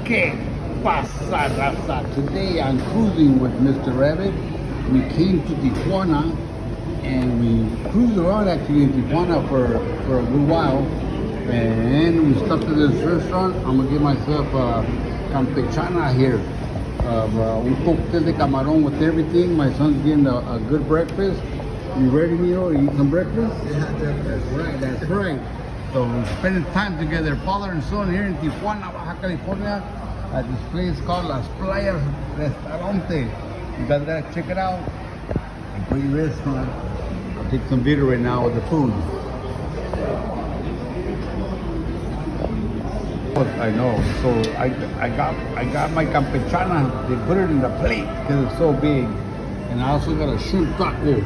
Que pasa, raza? Today I'm cruising with Mr. Rabbit. We came to Tijuana and we cruised around actually in Tijuana for a good while. And we stopped at this restaurant. I'm gonna get myself a campechana here. Un cóctel de camarón with everything. My son's getting a good breakfast. You ready, Nero, to eat some breakfast? Yeah, That's right. So we're spending time together, father and son, here in Tijuana, Baja California, at this place called Las Playas Restaurante. You guys gotta check it out. A great restaurant. I'll take some video right now with the food. I know. So I got my campechana. They put it in the plate because it's so big. And I also got a shrimp taco.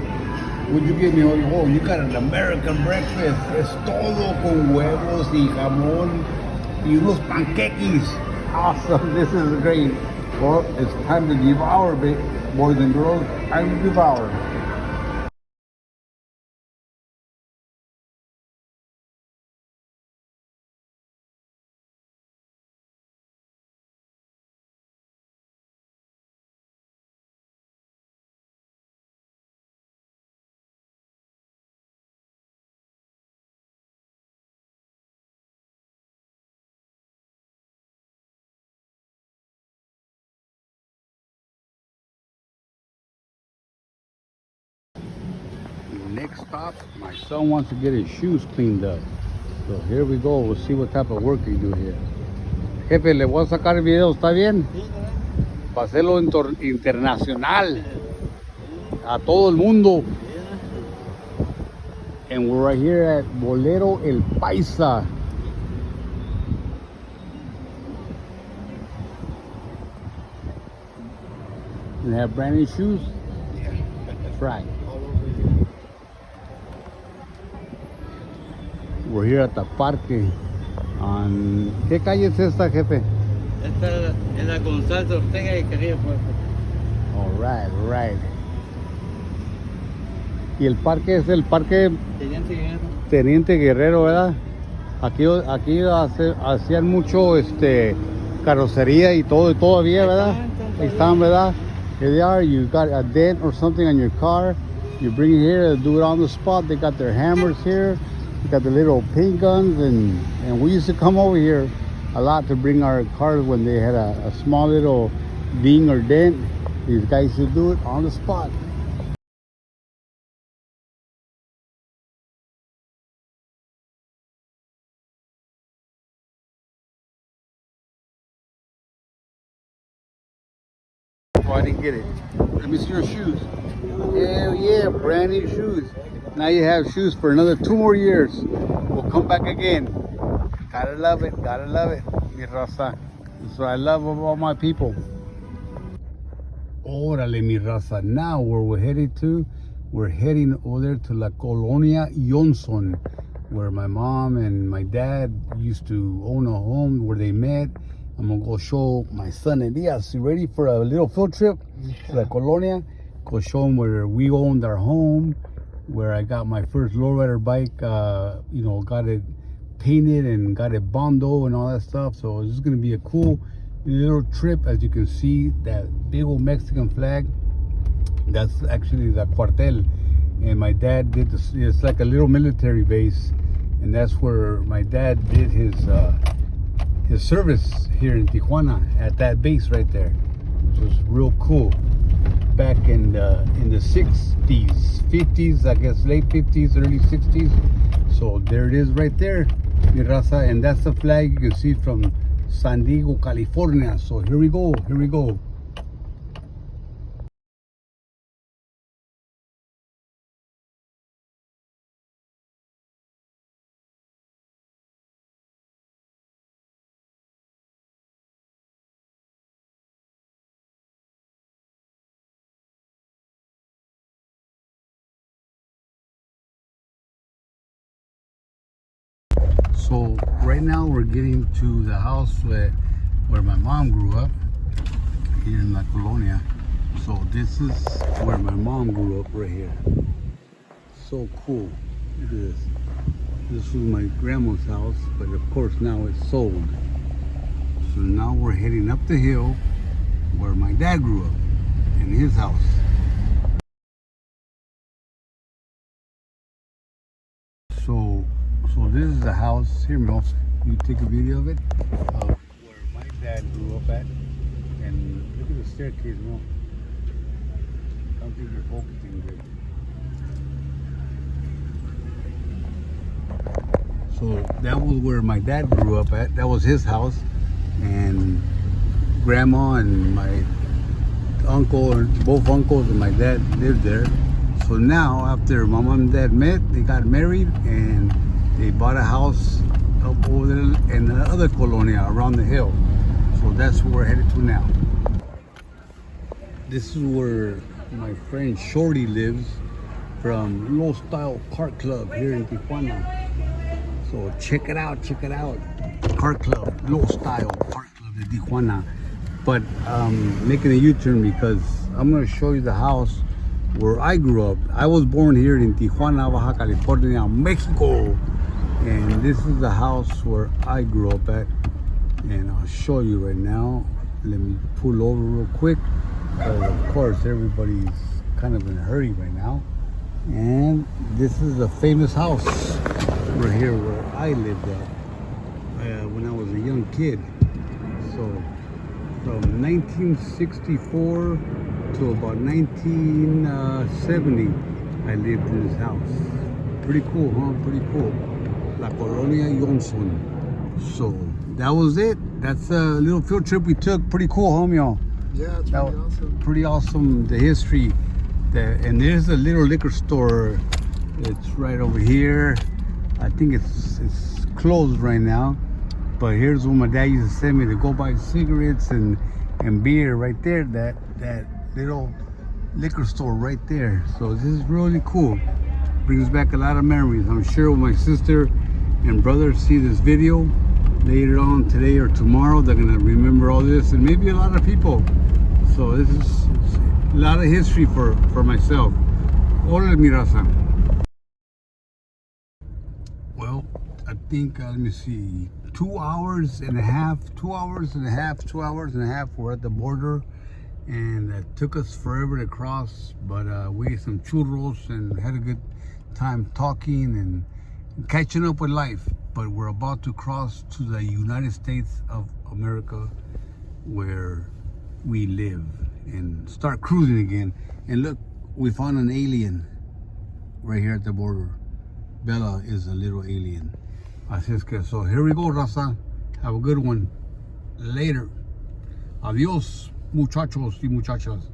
What'd you get me? Oh, you got an American breakfast. Es todo con huevos y jamón y unos panqueques. Awesome. This is great. Well, it's time to devour, boys and girls. Time to devour. Next stop, my son wants to get his shoes cleaned up. So here we go. We'll see what type of work you do here. Jefe, le voy a sacar el video, ¿está bien? Para hacerlo internacional. A todo el mundo. And we're right here at Bolero El Paisa. And they have brand new shoes? Yeah. That's right. All over here. We're here at the parque. ¿Qué calle es esta, jefe? Esta es la González Ortega y Quería Puerto. All right. Y el parque es el parque Teniente Guerrero, ¿verdad? Aquí hacían mucho carrocería y todo, todavía, ¿verdad? Ahí están, ¿verdad? Here they are. You got a dent or something on your car, you bring it here, they do it on the spot. They got their hammers here, they got the little paint guns, and we used to come over here a lot to bring our cars when they had a small little ding or dent. These guys should do it on the spot. Oh, I didn't get it. Let me see your shoes. Hell yeah, brand new shoes. Now you have shoes for another 2 more years. We'll come back again. Gotta love it, mi raza. That's what I love of all my people. Órale, mi raza. Now where we're headed to, we're heading over there to La Colonia Johnson, where my mom and my dad used to own a home where they met. I'm gonna go show my son Elias. You ready for a little field trip to La Colonia? Go show him where we owned our home, where I got my first lowrider bike, got it painted and got it bondo and all that stuff. So this is gonna be a cool little trip. As you can see, that big old Mexican flag, that's actually the cuartel. And my dad did this, it's like a little military base, and that's where my dad did his service here in Tijuana at that base right there, which was real cool back in the 60s, 50s, I guess late 50s, early 60s. So there it is right there, mi raza, and that's the flag you can see from San Diego, California. So here we go. So right now we're getting to the house where my mom grew up, here in La Colonia. So this is where my mom grew up, right here. So cool. Look at this. This was my grandma's house, but of course now it's sold. So now now we're heading up the hill where my dad grew up, in his house. So this is the house. Here, Mel, you take a video of it, of where my dad grew up at. And look at the staircase, Mel. I don't think you're focusing good. So that was where my dad grew up at. That was his house. And grandma and my uncle, and both uncles and my dad lived there. So now, after my mom and dad met, they got married and they bought a house up over there in the other colonia around the hill. So that's where we're headed to now. This is where my friend Shorty lives, from Low Style Kart Club here in Tijuana. So check it out, Kart Club, Low Style Kart Club in Tijuana. But making a U-turn because I'm gonna show you the house where I grew up. I was born here in Tijuana, Baja California, Mexico. And this is the house where I grew up at. And I'll show you right now. Let me pull over real quick. Because of course everybody's kind of in a hurry right now. And this is a famous house right here where I lived at when I was a young kid. So from 1964 to about 1970, I lived in this house. Pretty cool, huh? Pretty cool. La Colonia Johnson. So that was it. That's a little field trip we took. Pretty cool, homie, y'all. Yeah, it's really awesome. Pretty awesome. The history. And there's a little liquor store. It's right over here. I think it's closed right now. But here's where my dad used to send me to go buy cigarettes and beer right there. That little liquor store right there. So this is really cool. Brings back a lot of memories. I'm sure when my sister and brother see this video later on today or tomorrow, they're gonna remember all this, and maybe a lot of people. So this is a lot of history for myself. Hola, mi raza. Well, I think, let me see, 2 hours and a half, we're at the border, and it took us forever to cross, but we ate some churros and had a good time talking and catching up with life. But we're about to cross to the United States of America, where we live, and start cruising again. And look, we found an alien right here at the border. Bella is a little alien. Así es que, so here we go, raza. Have a good one. Later. Adios, muchachos y muchachas.